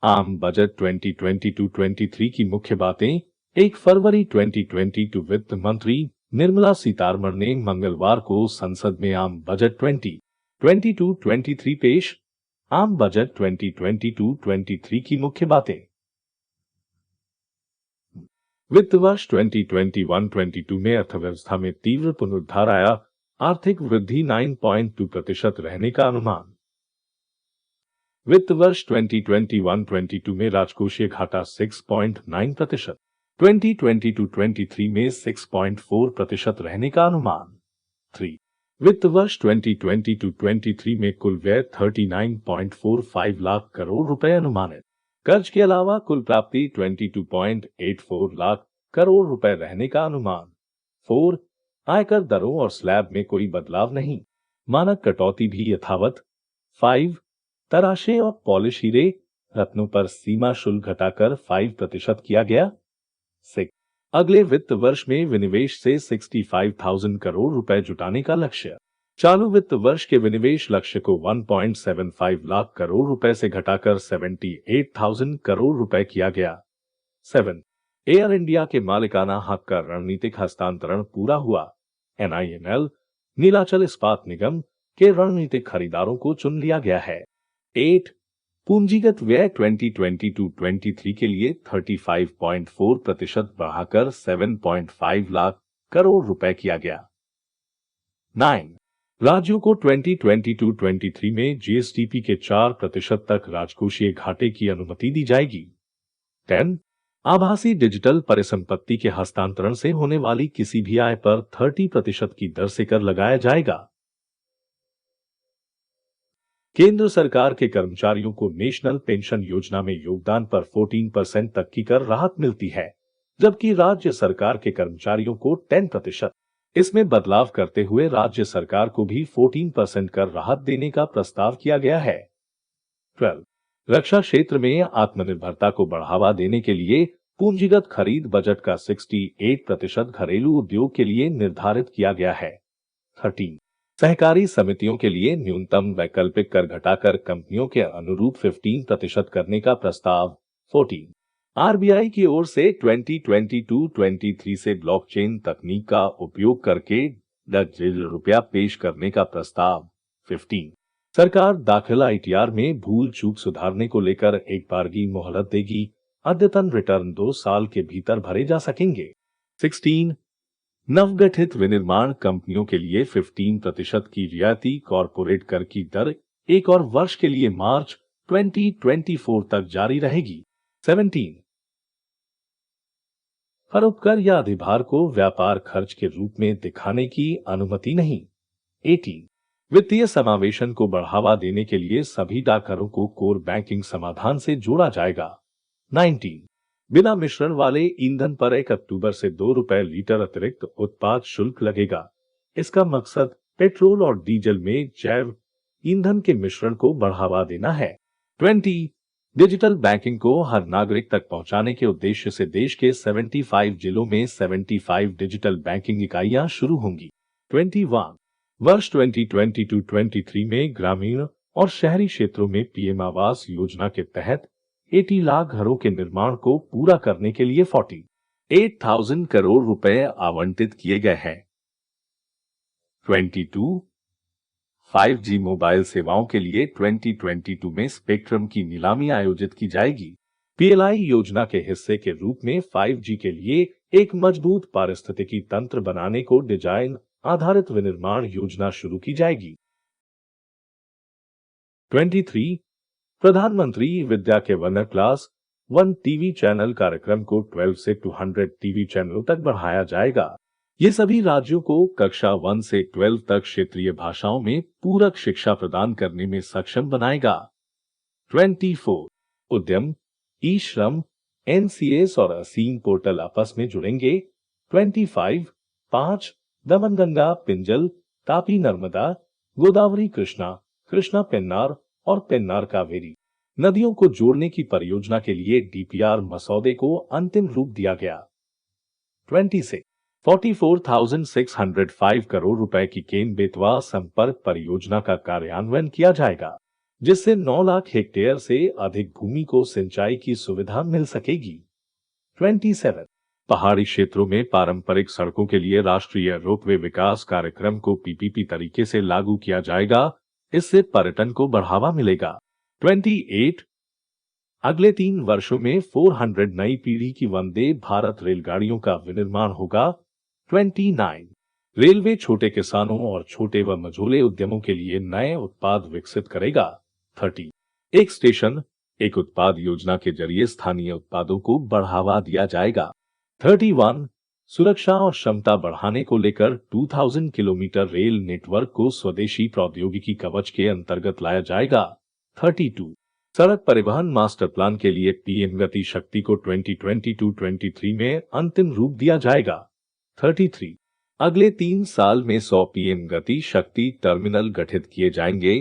आम बजट 2022-23 की मुख्य बातें। 1 फरवरी 2022 वित्त मंत्री निर्मला सीतारमण ने मंगलवार को संसद में आम बजट 2022-23 पेश। आम बजट 2022-23 की मुख्य बातें। वित्त वर्ष 2021-22 में अर्थव्यवस्था में तीव्र पुनरुद्धार आया। आर्थिक वृद्धि 9.2% रहने का अनुमान। वित्त वर्ष 2021-22 में राजकोषीय घाटा 6.9%, 2022-23 में 6.4% रहने का अनुमान। 3. वित्त वर्ष 2022-23 में कुल व्यय 39.45 लाख करोड़ रुपए अनुमानित। कर्ज के अलावा कुल प्राप्ति 22.84 लाख करोड़ रुपए रहने का अनुमान। 4. आयकर दरों और स्लैब में कोई बदलाव नहीं, मानक कटौती भी यथावत। 5. तराशे और पॉलिश हीरे रत्नों पर सीमा शुल्क घटाकर 5% किया गया। 6. अगले वित्त वर्ष में विनिवेश से 65,000 करोड़ रुपए जुटाने का लक्ष्य। चालू वित्त वर्ष के विनिवेश लक्ष्य को 1.75 लाख करोड़ रुपए से घटाकर 78,000 करोड़ रुपए किया गया। 7. एयर इंडिया के मालिकाना हक का रणनीतिक हस्तांतरण पूरा हुआ। NINL नीलाचल इस्पात निगम के रणनीतिक खरीदारों को चुन लिया गया है। 8. पूंजीगत व्यय 2022-23 के लिए 35.4% बढ़ाकर 7.5 लाख करोड़ रुपए किया गया। 9. राज्यों को 2022-23 में GSDP के 4% तक राजकोषीय घाटे की अनुमति दी जाएगी। 10. आभासी डिजिटल परिसंपत्ति के हस्तांतरण से होने वाली किसी भी आय पर 30% की दर से कर लगाया जाएगा। केंद्र सरकार के कर्मचारियों को नेशनल पेंशन योजना में योगदान पर 14% तक की कर राहत मिलती है, जबकि राज्य सरकार के कर्मचारियों को 10%। इसमें बदलाव करते हुए राज्य सरकार को भी 14% कर राहत देने का प्रस्ताव किया गया है। 12. रक्षा क्षेत्र में आत्मनिर्भरता को बढ़ावा देने के लिए पूंजीगत खरीद बजट का 68% घरेलू उद्योग के लिए निर्धारित किया गया है। 13. सहकारी समितियों के लिए न्यूनतम वैकल्पिक कर घटाकर कंपनियों के अनुरूप 15% करने का प्रस्ताव। 14. RBI की ओर से 2022-23 से ब्लॉकचेन तकनीक का उपयोग करके ₹10 पेश करने का प्रस्ताव। 15. सरकार दाखिला ITR में भूल चूक सुधारने को लेकर एक बारगी मोहलत देगी। अद्यतन रिटर्न 2 साल के भीतर भरे जा सकेंगे। 16. नवगठित विनिर्माण कंपनियों के लिए 15% की रियायती कॉर्पोरेट कर की दर 1 और वर्ष के लिए मार्च 2024 तक जारी रहेगी। 17. फरोख्त या अधिभार को व्यापार खर्च के रूप में दिखाने की अनुमति नहीं। 18. वित्तीय समावेशन को बढ़ावा देने के लिए सभी डाकघरों को कोर बैंकिंग समाधान से जोड़ा जाएगा। 19. बिना मिश्रण वाले ईंधन पर 1 अक्टूबर से ₹2 लीटर अतिरिक्त उत्पाद शुल्क लगेगा। इसका मकसद पेट्रोल और डीजल में जैव ईंधन के मिश्रण को बढ़ावा देना है। 20. डिजिटल बैंकिंग को हर नागरिक तक पहुंचाने के उद्देश्य से देश के 75 जिलों में 75 डिजिटल बैंकिंग इकाइयां शुरू होंगी। 21. वर्ष 2022-23 में ग्रामीण और शहरी क्षेत्रों में PM आवास योजना के तहत 80 लाख घरों के निर्माण को पूरा करने के लिए 48,000 करोड़ रुपए आवंटित किए गए हैं। 22. 5G मोबाइल सेवाओं के लिए 2022 में स्पेक्ट्रम की नीलामी आयोजित की जाएगी। PLI योजना के हिस्से के रूप में 5G के लिए एक मजबूत पारिस्थितिकी तंत्र बनाने को डिजाइन आधारित विनिर्माण योजना शुरू की जाएगी। 23. प्रधानमंत्री विद्या के वनर क्लास 1 टीवी चैनल कार्यक्रम को 12 से 200 टीवी चैनलों तक बढ़ाया जाएगा। ये सभी राज्यों को कक्षा 1 से 12 तक क्षेत्रीय भाषाओं में पूरक शिक्षा प्रदान करने में सक्षम बनाएगा। 24. उद्यम, ई-श्रम, NCS और असीम पोर्टल आपस में जुड़ेंगे। 25. 5. दमनगंगा, पिंजल, तापी नर्मदा, गोदावरी कृष्णा, कृष्णा पेन्नार और पेन्नार कावेरी नदियों को जोड़ने की परियोजना के लिए DPR मसौदे को अंतिम रूप दिया गया। 26. 44,605 करोड़ रुपए की केन बेतवा संपर्क परियोजना का कार्यान्वयन किया जाएगा। जिससे 9 लाख हेक्टेयर से अधिक भूमि को सिंचाई की सुविधा मिल सकेगी। 27 पहाड़ी क्षेत्रों में पारंपरिक सड़कों के लिए राष्ट्रीय रोपवे विकास कार्यक्रम को पीपीपी तरीके से लागू किया जाएगा। इससे पर्यटन को बढ़ावा मिलेगा। 28 अगले 3 वर्षों में 400 नई पीढ़ी की वंदे भारत रेलगाड़ियों का विनिर्माण होगा। 29 रेलवे छोटे किसानों और छोटे व मझोले उद्यमों के लिए नए उत्पाद विकसित करेगा। 30 एक स्टेशन एक उत्पाद योजना के जरिए स्थानीय उत्पादों को बढ़ावा दिया जाएगा। 31 सुरक्षा और क्षमता बढ़ाने को लेकर 2000 किलोमीटर रेल नेटवर्क को स्वदेशी प्रौद्योगिकी कवच के अंतर्गत लाया जाएगा। 32 सड़क परिवहन मास्टर प्लान के लिए पीएम गति शक्ति को 2022-23 में अंतिम रूप दिया जाएगा। 33 अगले 3 साल में 100 पीएम गति शक्ति टर्मिनल गठित किए जाएंगे।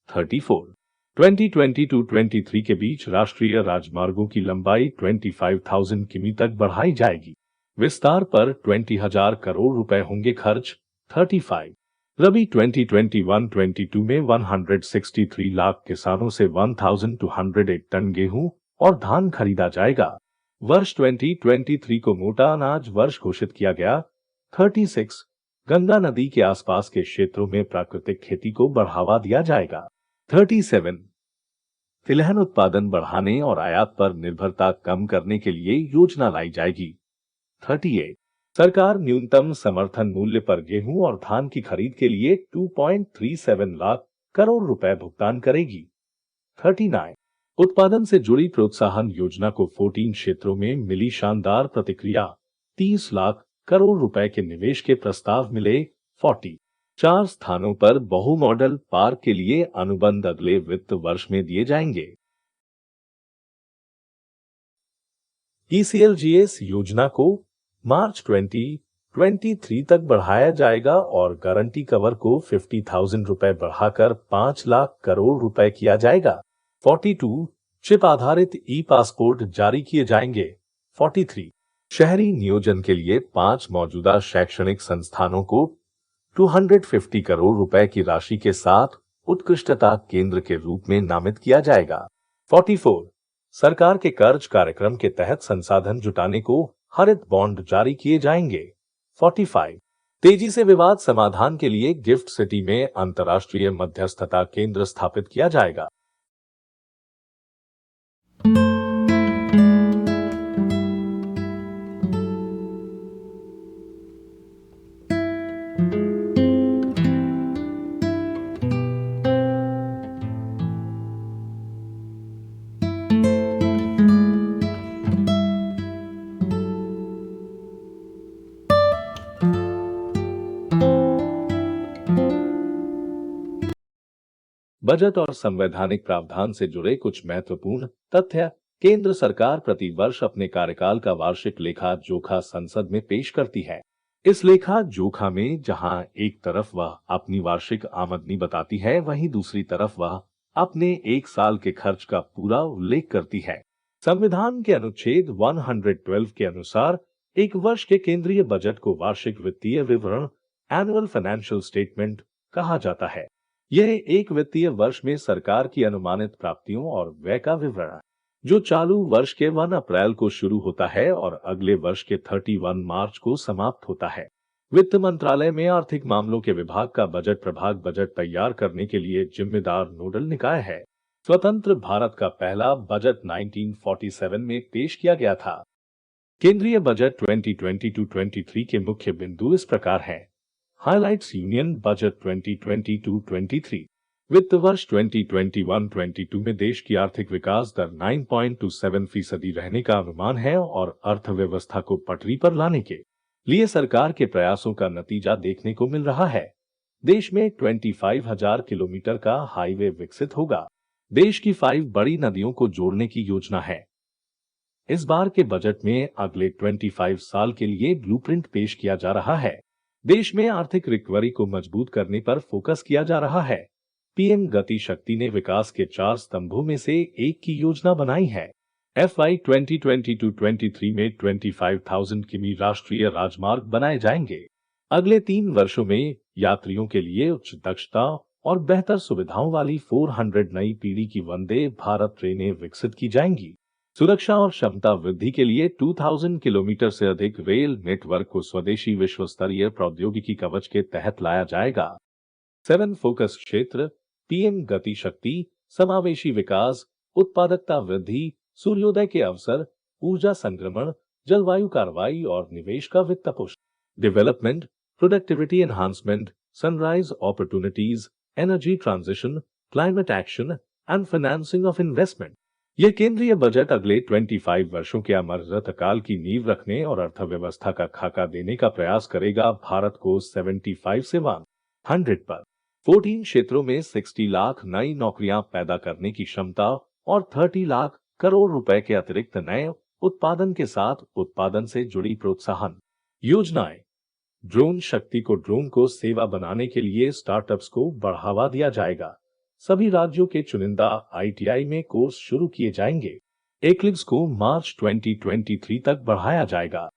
34 2022-23 के बीच राष्ट्रीय राजमार्गों की लंबाई 25,000 किमी तक बढ़ाई जाएगी। विस्तार पर 20,000 करोड़ रुपए होंगे खर्च। 35 रबी 2021-22 में 163 लाख किसानों से 1,208 टन गेहूं और धान खरीदा जाएगा। वर्ष 2023 को मोटा अनाज वर्ष घोषित किया गया। 36 गंगा नदी के आसपास के क्षेत्रों में प्राकृतिक खेती को बढ़ावा दिया जाएगा। 37 तिलहन उत्पादन बढ़ाने और आयात पर निर्भरता कम करने के लिए योजना लाई जाएगी। 38 सरकार न्यूनतम समर्थन मूल्य पर गेहूं और धान की खरीद के लिए 2.37 लाख करोड़ रुपए भुगतान करेगी। 39 उत्पादन से जुड़ी प्रोत्साहन योजना को 14 क्षेत्रों में मिली शानदार प्रतिक्रिया। 30 लाख करोड़ रुपए के निवेश के प्रस्ताव मिले। 40 4 स्थानों पर बहु मॉडल पार्क के लिए अनुबंध अगले वित्त वर्ष में दिए जाएंगे। ECLGS योजना को मार्च 2023 तक बढ़ाया जाएगा और गारंटी कवर को 50,000 रुपए बढ़ाकर 5 लाख करोड़ रुपए किया जाएगा। 42 चिप आधारित ई पासपोर्ट जारी किए जाएंगे। 43 शहरी नियोजन के लिए 5 मौजूदा शैक्षणिक संस्थानों को 250 करोड़ रुपए की राशि के साथ उत्कृष्टता केंद्र के रूप में नामित किया जाएगा। 44 सरकार के कर्ज कार्यक्रम के तहत संसाधन जुटाने को हरित बॉन्ड जारी किए जाएंगे। 45 तेजी से विवाद समाधान के लिए गिफ्ट सिटी में अंतर्राष्ट्रीय मध्यस्थता केंद्र स्थापित किया जाएगा। बजट और संवैधानिक प्रावधान से जुड़े कुछ महत्वपूर्ण तथ्य। केंद्र सरकार प्रति वर्ष अपने कार्यकाल का वार्षिक लेखा जोखा संसद में पेश करती है। इस लेखा जोखा में जहां एक तरफ वह अपनी वार्षिक आमदनी बताती है, वहीं दूसरी तरफ वह अपने एक साल के खर्च का पूरा उल्लेख करती है। संविधान के अनुच्छेद 112 के अनुसार एक वर्ष के केंद्रीय बजट को वार्षिक वित्तीय विवरण एनुअल फाइनेंशियल स्टेटमेंट कहा जाता है। यह एक वित्तीय वर्ष में सरकार की अनुमानित प्राप्तियों और व्यय का विवरण है, जो चालू वर्ष के 1 अप्रैल को शुरू होता है और अगले वर्ष के 31 मार्च को समाप्त होता है। वित्त मंत्रालय में आर्थिक मामलों के विभाग का बजट प्रभाग बजट तैयार करने के लिए जिम्मेदार नोडल निकाय है। स्वतंत्र भारत का पहला बजट 1947 में पेश किया गया था। केंद्रीय बजट 2022-23 के मुख्य बिंदु इस प्रकार हैं। हाइलाइट्स यूनियन बजट 2022-23 वित्त वर्ष 2021-22 में देश की आर्थिक विकास दर 9.27% रहने का अनुमान है और अर्थव्यवस्था को पटरी पर लाने के लिए सरकार के प्रयासों का नतीजा देखने को मिल रहा है। देश में 25,000 किलोमीटर का हाईवे विकसित होगा। देश की 5 बड़ी नदियों को जोड़ने की योजना है। इस बार के बजट में अगले 25 साल के लिए ब्लूप्रिंट पेश किया जा रहा है। देश में आर्थिक रिकवरी को मजबूत करने पर फोकस किया जा रहा है। पीएम गति शक्ति ने विकास के 4 स्तंभों में से एक की योजना बनाई है। FY 2022-23 में 25,000 किमी राष्ट्रीय राजमार्ग बनाए जाएंगे। अगले 3 वर्षों में यात्रियों के लिए उच्च दक्षता और बेहतर सुविधाओं वाली 400 नई पीढ़ी की वंदे भारत ट्रेनें विकसित की जाएंगी। सुरक्षा और क्षमता वृद्धि के लिए 2000 किलोमीटर से अधिक रेल नेटवर्क को स्वदेशी विश्व स्तरीय प्रौद्योगिकी कवच के तहत लाया जाएगा। 7 फोकस क्षेत्र, पीएम गति शक्ति, समावेशी विकास, उत्पादकता वृद्धि, सूर्योदय के अवसर, ऊर्जा संक्रमण, जलवायु कार्रवाई और निवेश का वित्त पोषण। Development, productivity enhancement, sunrise opportunities, energy transition, climate action and financing of investment. यह केंद्रीय बजट अगले 25 वर्षों के अमरत काल की नींव रखने और अर्थव्यवस्था का खाका देने का प्रयास करेगा। भारत को 75 से 100 पर 14 क्षेत्रों में 60 लाख नई नौकरियां पैदा करने की क्षमता और 30 लाख करोड़ रुपए के अतिरिक्त नए उत्पादन के साथ उत्पादन से जुड़ी प्रोत्साहन योजनाएं। ड्रोन शक्ति ड्रोन को सेवा बनाने के लिए स्टार्टअप्स को बढ़ावा दिया जाएगा। सभी राज्यों के चुनिंदा आईटीआई में कोर्स शुरू किए जाएंगे। एक्लिप्स को मार्च 2023 तक बढ़ाया जाएगा।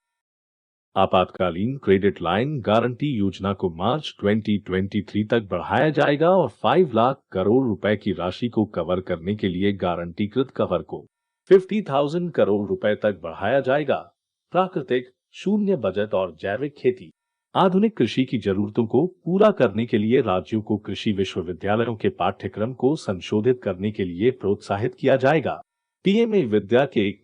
आपातकालीन क्रेडिट लाइन गारंटी योजना को मार्च 2023 तक बढ़ाया जाएगा और 5 लाख करोड़ रुपए की राशि को कवर करने के लिए गारंटीकृत कवर को 50,000 करोड़ रुपए तक बढ़ाया जाएगा। प्राकृतिक, शून्य बजट और जैविक खेती। आधुनिक कृषि की जरूरतों को पूरा करने के लिए राज्यों को कृषि विश्वविद्यालयों के पाठ्यक्रम को संशोधित करने के लिए प्रोत्साहित किया जाएगा। पीएमए विद्या के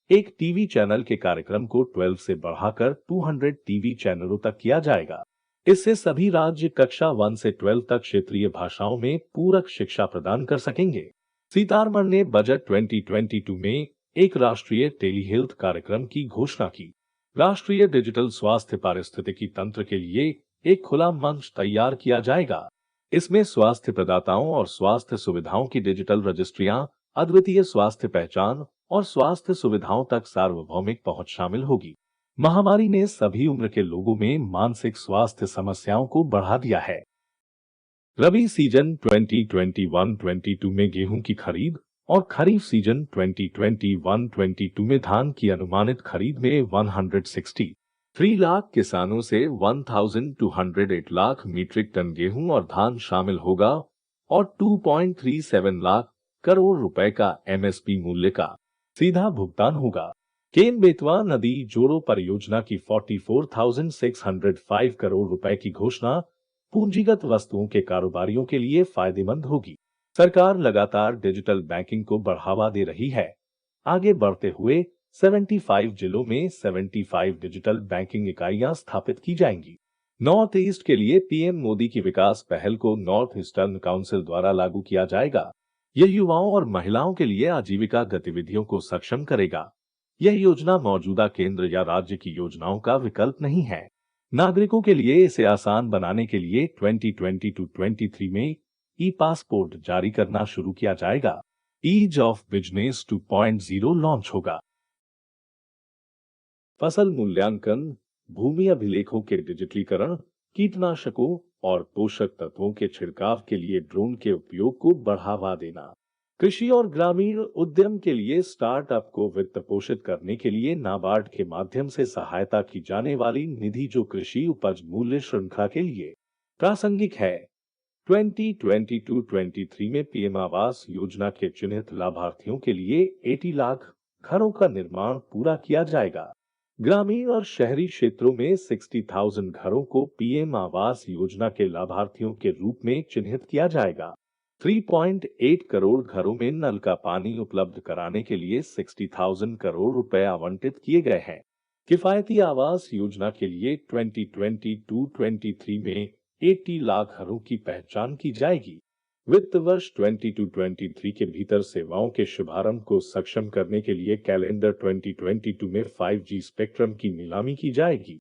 एक टीवी चैनल के कार्यक्रम को 12 से बढ़ाकर 200 टीवी चैनलों तक किया जाएगा। इससे सभी राज्य कक्षा 1 से 12 तक क्षेत्रीय भाषाओं में पूरक शिक्षा प्रदान कर सकेंगे। सीतारमण ने बजट 2022 में एक राष्ट्रीय टेली हेल्थ कार्यक्रम की घोषणा की। राष्ट्रीय डिजिटल स्वास्थ्य पारिस्थितिकी तंत्र के लिए एक खुला मंच तैयार किया जाएगा। इसमें स्वास्थ्य प्रदाताओं और स्वास्थ्य सुविधाओं की डिजिटल रजिस्ट्रियां, अद्वितीय स्वास्थ्य पहचान और स्वास्थ्य सुविधाओं तक सार्वभौमिक पहुंच शामिल होगी। महामारी ने सभी उम्र के लोगों में मानसिक स्वास्थ्य समस्याओं को बढ़ा दिया है। रबी सीजन 2021-22 में गेहूं की खरीद और खरीफ सीजन 2021-22 में धान की अनुमानित खरीद में 163 लाख किसानों से 1,208 लाख मीट्रिक टन गेहूं और धान शामिल होगा और 2.37 लाख करोड़ रुपए का एमएसपी मूल्य का सीधा भुगतान होगा। केन बेतवा नदी जोड़ो परियोजना की 44,605 करोड़ रुपए की घोषणा पूंजीगत वस्तुओं के कारोबारियों के लिए फायदेमंद होगी। सरकार लगातार डिजिटल बैंकिंग को बढ़ावा दे रही है। आगे बढ़ते हुए 75 जिलों में 75 डिजिटल बैंकिंग इकाइयां स्थापित की जाएंगी। नॉर्थ ईस्ट के लिए पीएम मोदी की विकास पहल को नॉर्थ ईस्टर्न काउंसिल द्वारा लागू किया जाएगा। यह युवाओं और महिलाओं के लिए आजीविका गतिविधियों को सक्षम करेगा। यह योजना मौजूदा केंद्र या राज्य की योजनाओं का विकल्प नहीं है। नागरिकों के लिए इसे आसान बनाने के लिए 2022-23 में ई पासपोर्ट जारी करना शुरू किया जाएगा। ईज ऑफ बिजनेस 2.0 लॉन्च होगा। फसल मूल्यांकन, भूमि अभिलेखों के डिजिटलीकरण, कीटनाशकों और पोषक तत्वों के छिड़काव के लिए ड्रोन के उपयोग को बढ़ावा देना। कृषि और ग्रामीण उद्यम के लिए स्टार्टअप को वित्त पोषित करने के लिए नाबार्ड के माध्यम से सहायता की जाने वाली निधि जो कृषि उपज मूल्य श्रृंखला के लिए प्रासंगिक है। 2022-23 में पीएम आवास योजना के चिन्हित लाभार्थियों के लिए 80 लाख घरों का निर्माण पूरा किया जाएगा। ग्रामीण और शहरी क्षेत्रों में 60,000 घरों को पीएम आवास योजना के लाभार्थियों के रूप में चिन्हित किया जाएगा। 3.8 करोड़ घरों में नल का पानी उपलब्ध कराने के लिए 60,000 करोड़ रुपए आवंटित किए गए हैं। किफायती आवास योजना के लिए 2022-23 में 80 लाख घरों की पहचान की जाएगी। वित्त वर्ष 22-23 के भीतर सेवाओं के शुभारंभ को सक्षम करने के लिए कैलेंडर 2022 में 5G स्पेक्ट्रम की नीलामी की जाएगी।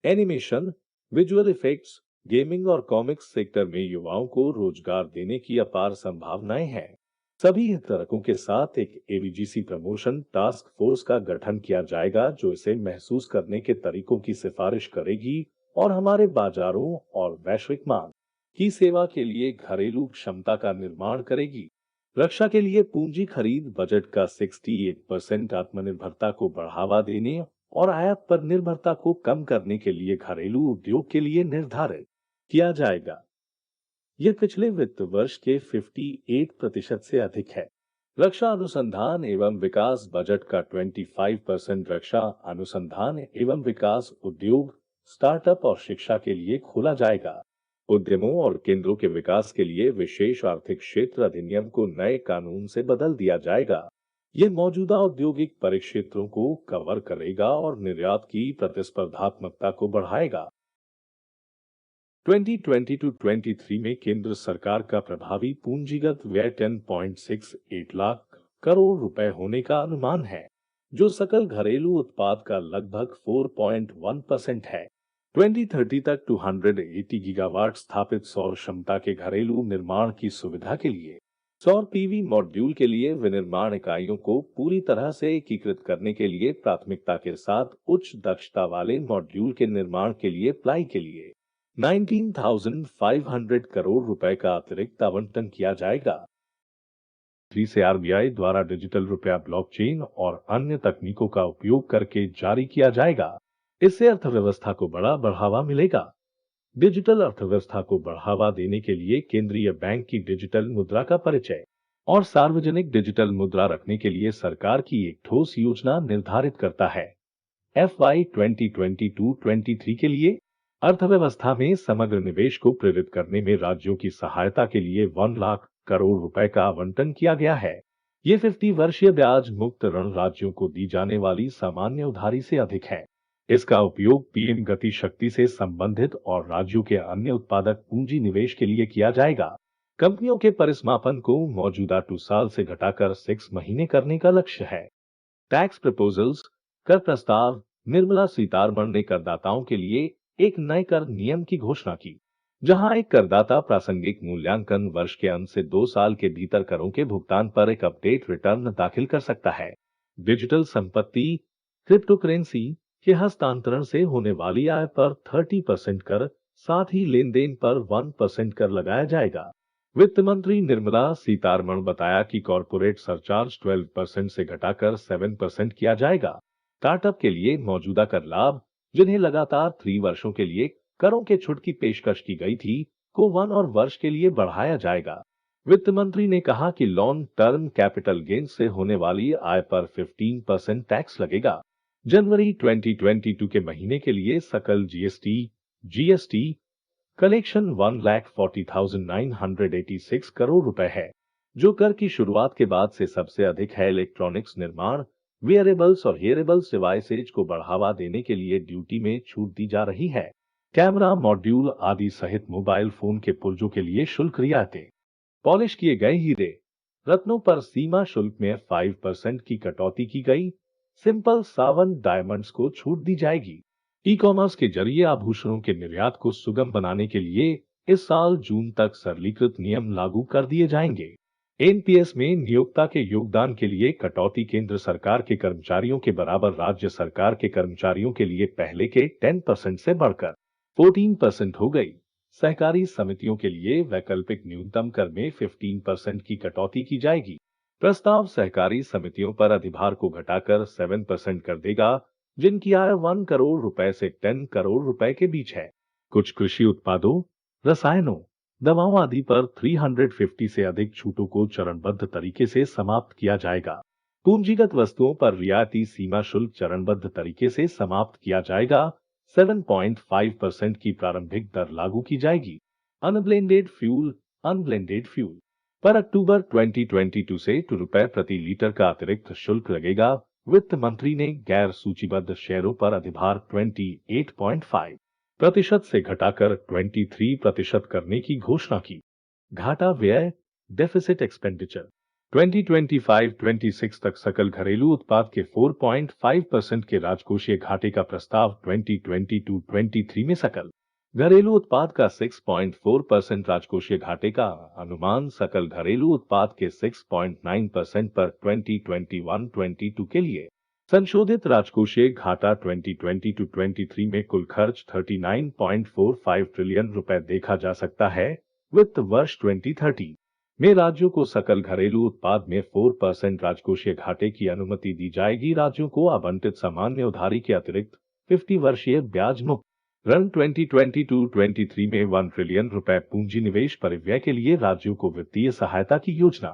एनिमेशन, विजुअल इफेक्ट्स, गेमिंग और कॉमिक्स सेक्टर में युवाओं को रोजगार देने की अपार संभावनाएं हैं। सभी हितधारकों के साथ एक एवीजीसी प्रमोशन टास्क फोर्स का गठन किया जाएगा जो इसे महसूस करने के तरीकों की सिफारिश करेगी और हमारे बाजारों और वैश्विक मांग की सेवा के लिए घरेलू क्षमता का निर्माण करेगी। रक्षा के लिए पूंजी खरीद बजट का 68% आत्मनिर्भरता को बढ़ावा देने और आयात पर निर्भरता को कम करने के लिए घरेलू उद्योग के लिए निर्धारित किया जाएगा। यह पिछले वित्त वर्ष के 58% से अधिक है। रक्षा अनुसंधान एवं विकास बजट का 25% रक्षा अनुसंधान एवं विकास उद्योग, स्टार्टअप और शिक्षा के लिए खोला जाएगा। उद्यमों और केंद्रों के विकास के लिए विशेष आर्थिक क्षेत्र अधिनियम को नए कानून से बदल दिया जाएगा। ये मौजूदा औद्योगिक परिक्षेत्रों को कवर करेगा और निर्यात की प्रतिस्पर्धात्मकता को बढ़ाएगा। 2022-23 में केंद्र सरकार का प्रभावी पूंजीगत व्यय 10.68 लाख करोड़ रुपए होने का अनुमान है, जो सकल घरेलू उत्पाद का लगभग 4.1% है। 2030 तक 280 गीगावाट स्थापित सौर क्षमता के घरेलू निर्माण की सुविधा के लिए सौर पीवी मॉड्यूल के लिए विनिर्माण इकाइयों को पूरी तरह से एकीकृत करने के लिए प्राथमिकता के साथ उच्च दक्षता वाले मॉड्यूल के निर्माण के लिए प्लाई के लिए 19,500 करोड़ रुपए का अतिरिक्त आवंटन किया जाएगा। से आरबीआई द्वारा डिजिटल रुपया ब्लॉकचेन और अन्य तकनीकों का उपयोग करके जारी किया जाएगा। इससे अर्थव्यवस्था को बड़ा बढ़ावा मिलेगा। डिजिटल अर्थव्यवस्था को बढ़ावा देने के लिए केंद्रीय बैंक की डिजिटल मुद्रा का परिचय और सार्वजनिक डिजिटल मुद्रा रखने के लिए सरकार की एक ठोस योजना निर्धारित करता है। FY 2022-23 के लिए अर्थव्यवस्था में समग्र निवेश को प्रेरित करने में राज्यों की सहायता के लिए 1 लाख करोड़ रुपए का आवंटन किया गया है। ये 50 वर्षीय ब्याज मुक्त ऋण राज्यों को दी जाने वाली सामान्य उधारी से अधिक है। इसका उपयोग पीएम गति शक्ति से संबंधित और राज्यों के अन्य उत्पादक पूंजी निवेश के लिए किया जाएगा। कंपनियों के परिसमापन को मौजूदा 2 साल से घटाकर 6 महीने करने का लक्ष्य है। टैक्स प्रपोजल्स, कर प्रस्ताव। निर्मला सीतारमण ने करदाताओं के लिए एक नए कर नियम की घोषणा की, जहां एक करदाता प्रासंगिक मूल्यांकन वर्ष के अंत से 2 साल के भीतर करों के भुगतान पर एक अपडेट रिटर्न दाखिल कर सकता है। डिजिटल संपत्ति, क्रिप्टोकरेंसी के हस्तांतरण से होने वाली आय पर 30% कर, साथ ही लेन देन पर 1% कर लगाया जाएगा। वित्त मंत्री निर्मला सीतारमण बताया कि कॉरपोरेट सरचार्ज 12% से घटाकर 7% किया जाएगा। स्टार्टअप के लिए मौजूदा कर लाभ, जिन्हें लगातार 3 वर्षों के लिए करों के छूट की पेशकश की गई थी, को 1 और वर्ष के लिए बढ़ाया जाएगा। वित्त मंत्री ने कहा कि लॉन्ग टर्म कैपिटल गेन से होने वाली आय पर 15% टैक्स लगेगा। जनवरी 2022 के महीने के लिए सकल जीएसटी कलेक्शन 1,40,986 करोड़ रुपए है, जो कर की शुरुआत के बाद से सबसे अधिक है। इलेक्ट्रॉनिक्स निर्माण, वेयरेबल्स और हेयरेबल्स डिवाइसेज को बढ़ावा देने के लिए ड्यूटी में छूट दी जा रही है। कैमरा मॉड्यूल आदि सहित मोबाइल फोन के पुर्जों के लिए शुल्क रियायतें। पॉलिश किए गए हीरे रत्नों पर सीमा शुल्क में 5% की कटौती की गई। सिंपल सावन डायमंड्स को छूट दी जाएगी। ई कॉमर्स के जरिए आभूषणों के निर्यात को सुगम बनाने के लिए इस साल जून तक सरलीकृत नियम लागू कर दिए जाएंगे। एनपीएस में नियोक्ता के योगदान के लिए कटौती केंद्र सरकार के कर्मचारियों के बराबर राज्य सरकार के कर्मचारियों के लिए पहले के 10% से बढ़कर 14% हो गई। सहकारी समितियों के लिए वैकल्पिक न्यूनतम कर में 15% की कटौती की जाएगी। प्रस्ताव सहकारी समितियों पर अधिभार को घटाकर 7% कर देगा, जिनकी आय 1 करोड़ रुपए से 10 करोड़ रुपए के बीच है। कुछ कृषि उत्पादों, रसायनों, दवाओं आदि पर 350 से अधिक छूटों को चरणबद्ध तरीके से समाप्त किया जाएगा। पूंजीगत वस्तुओं पर रियायती सीमा शुल्क चरणबद्ध तरीके से समाप्त किया जाएगा। 7.5% की प्रारंभिक दर लागू की जाएगी। अनब्लेंडेड फ्यूल पर अक्टूबर 2022 से ₹2 प्रति लीटर का अतिरिक्त शुल्क लगेगा। वित्त मंत्री ने गैर सूचीबद्ध शेयरों पर अधिभार 28.5% से घटाकर 23% करने की घोषणा की। घाटा व्यय, डेफिसिट एक्सपेंडिचर 2025-26 तक सकल घरेलू उत्पाद के 4.5% के राजकोषीय घाटे का प्रस्ताव 2022-23 में सकल घरेलू उत्पाद का 6.4% राजकोषीय घाटे का अनुमान सकल घरेलू उत्पाद के 6.9% पर 2021-22 के लिए संशोधित राजकोषीय घाटा 2022-23 में कुल खर्च 39.45 ट्रिलियन रुपए देखा जा सकता है। वित्त वर्ष 2030 में राज्यों को सकल घरेलू उत्पाद में 4% राजकोषीय घाटे की अनुमति दी जाएगी। राज्यों को आवंटित सामान्य उधारी के अतिरिक्त 50 वर्षीय ब्याज मुक्त रन 2022-23 में 1 ट्रिलियन रुपए पूंजी निवेश परिव्यय के लिए राज्यों को वित्तीय सहायता की योजना।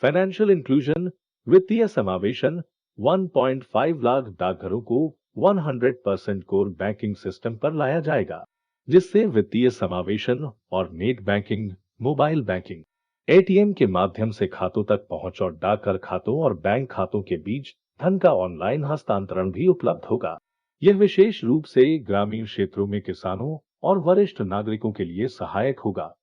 फाइनेंशियल इंक्लूजन, वित्तीय समावेशन, 1.5 लाख डाकघरों को 100% कोर बैंकिंग सिस्टम पर लाया जाएगा, जिससे वित्तीय समावेशन और net banking, mobile banking, ATM के माध्यम से खातों तक पहुंच और डाकघर खातों और बैंक खातों के बीच धन का ऑनलाइन हस्तांतरण भी उपलब्ध होगा। यह विशेष रूप से ग्रामीण क्षेत्रों में किसानों और वरिष्ठ नागरिकों के लिए सहायक होगा,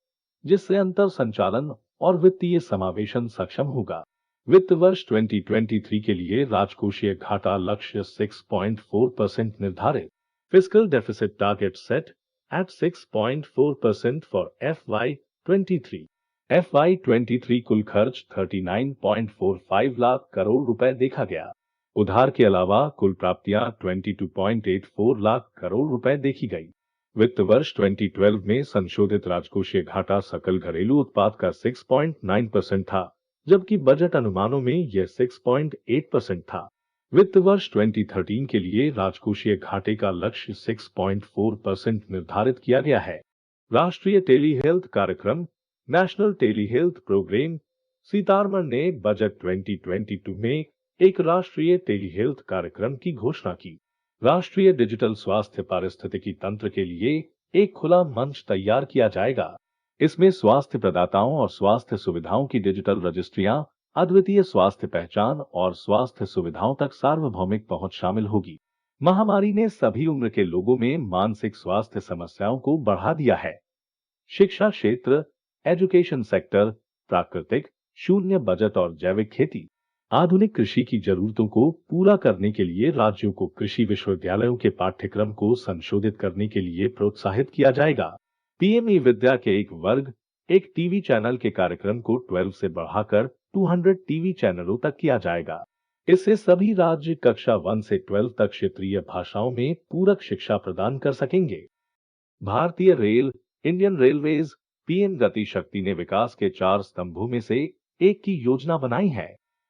जिससे अंतर संचालन और वित्तीय समावेशन सक्षम होगा। वित्त वर्ष 2023 के लिए राजकोषीय घाटा लक्ष्य 6.4% निर्धारित। Fiscal deficit target set at 6.4% for FY23। FY23 कुल खर्च 39.45 लाख करोड़ रुपए देखा गया। उधार के अलावा कुल प्राप्तियां 22.84 लाख करोड़ रुपए देखी गई। वित्त वर्ष 2012 में संशोधित राजकोषीय घाटा सकल घरेलू उत्पाद का 6.9% था, जबकि बजट अनुमानों में यह 6.8% था। वित्त वर्ष 2013 के लिए राजकोषीय घाटे का लक्ष्य 6.4% निर्धारित किया गया है। राष्ट्रीय टेली हेल्थ कार्यक्रम, national tele health programme. Sitharaman ने बजट 2022 में एक राष्ट्रीय टेली हेल्थ कार्यक्रम की घोषणा की। राष्ट्रीय डिजिटल स्वास्थ्य पारिस्थितिकी तंत्र के लिए एक खुला मंच तैयार किया जाएगा। इसमें स्वास्थ्य प्रदाताओं और स्वास्थ्य सुविधाओं की डिजिटल रजिस्ट्रियां, अद्वितीय स्वास्थ्य पहचान और स्वास्थ्य सुविधाओं तक सार्वभौमिक पहुंच शामिल होगी। महामारी ने सभी उम्र के लोगों में मानसिक स्वास्थ्य समस्याओं को बढ़ा दिया है। शिक्षा क्षेत्र, एजुकेशन सेक्टर, प्राकृतिक, शून्य बजट और जैविक खेती। आधुनिक कृषि की जरूरतों को पूरा करने के लिए राज्यों को कृषि विश्वविद्यालयों के पाठ्यक्रम को संशोधित करने के लिए प्रोत्साहित किया जाएगा। पीएमई विद्या के एक वर्ग, एक टीवी चैनल के कार्यक्रम को 12 से बढ़ाकर 200 टीवी चैनलों तक किया जाएगा। इससे सभी राज्य कक्षा 1 से 12 तक क्षेत्रीय भाषाओं में पूरक शिक्षा प्रदान कर सकेंगे। भारतीय रेल, इंडियन रेलवेज, पीएम गति शक्ति ने विकास के 4 स्तंभों में से एक की योजना बनाई है।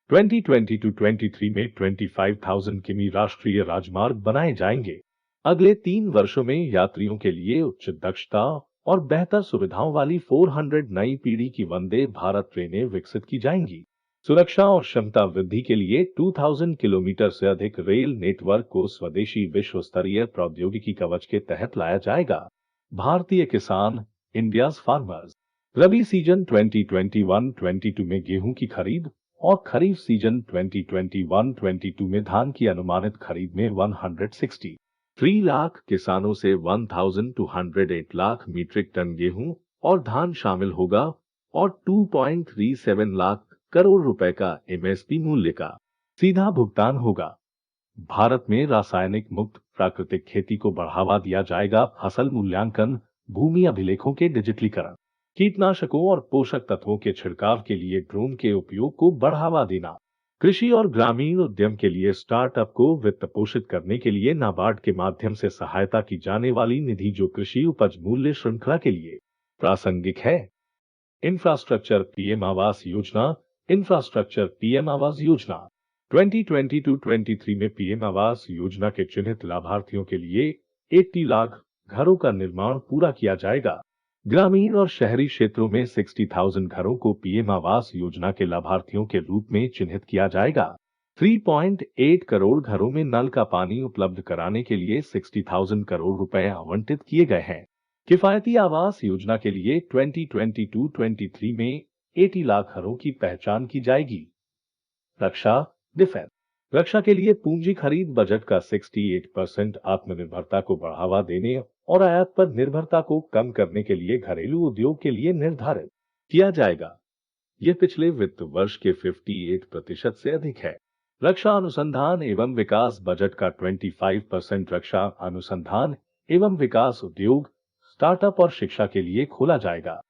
2022-23 में 25,000 किमी राष्ट्रीय राजमार्ग बनाए जाएंगे। अगले 3 वर्षों में यात्रियों के लिए उच्च दक्षता और बेहतर सुविधाओं वाली 400 नई पीढ़ी की वंदे भारत ट्रेनें विकसित की जाएंगी। सुरक्षा और क्षमता वृद्धि के लिए 2000 किलोमीटर से अधिक रेल नेटवर्क को स्वदेशी विश्व स्तरीय प्रौद्योगिकी कवच के तहत लाया जाएगा। भारतीय किसान, इंडियाज फार्मर्स। रबी सीजन 2021-22 में गेहूं की खरीद और खरीफ सीजन 2021-22 में धान की अनुमानित खरीद में 163 लाख किसानों से 1208 लाख मीट्रिक टन गेहूं और धान शामिल होगा और 2.37 लाख करोड़ रुपए का एमएसपी मूल्य का सीधा भुगतान होगा। भारत में रासायनिक मुक्त प्राकृतिक खेती को बढ़ावा दिया जाएगा। फसल मूल्यांकन, भूमि अभिलेखों के डिजिटलीकरण, कीटनाशकों और पोषक तत्वों के छिड़काव के लिए ड्रोन के उपयोग को बढ़ावा देना। कृषि और ग्रामीण उद्यम के लिए स्टार्टअप को वित्त पोषित करने के लिए नाबार्ड के माध्यम से सहायता की जाने वाली निधि जो कृषि उपज मूल्य श्रृंखला के लिए प्रासंगिक है। Infrastructure PM Awas Yojana. Infrastructure PM Awas Yojana 2022-23 में पीएम आवास योजना के चिन्हित लाभार्थियों के लिए 80 लाख घरों का निर्माण पूरा किया जाएगा। ग्रामीण और शहरी क्षेत्रों में 60,000 घरों को पीएम आवास योजना के लाभार्थियों के रूप में चिन्हित किया जाएगा। 3.8 करोड़ घरों में नल का पानी उपलब्ध कराने के लिए 60,000 करोड़ रुपए आवंटित किए गए हैं। किफायती आवास योजना के लिए 2022-23 में 80 लाख घरों की पहचान की जाएगी। रक्षा, डिफेंस। रक्षा के लिए पूंजी खरीद बजट का 68% आत्मनिर्भरता को बढ़ावा देने और आयात पर निर्भरता को कम करने के लिए घरेलू उद्योग के लिए निर्धारित किया जाएगा। यह पिछले वित्त वर्ष के 58% से अधिक है। रक्षा अनुसंधान एवं विकास बजट का 25% रक्षा अनुसंधान एवं विकास उद्योग, स्टार्टअप और शिक्षा के लिए खोला जाएगा।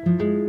है।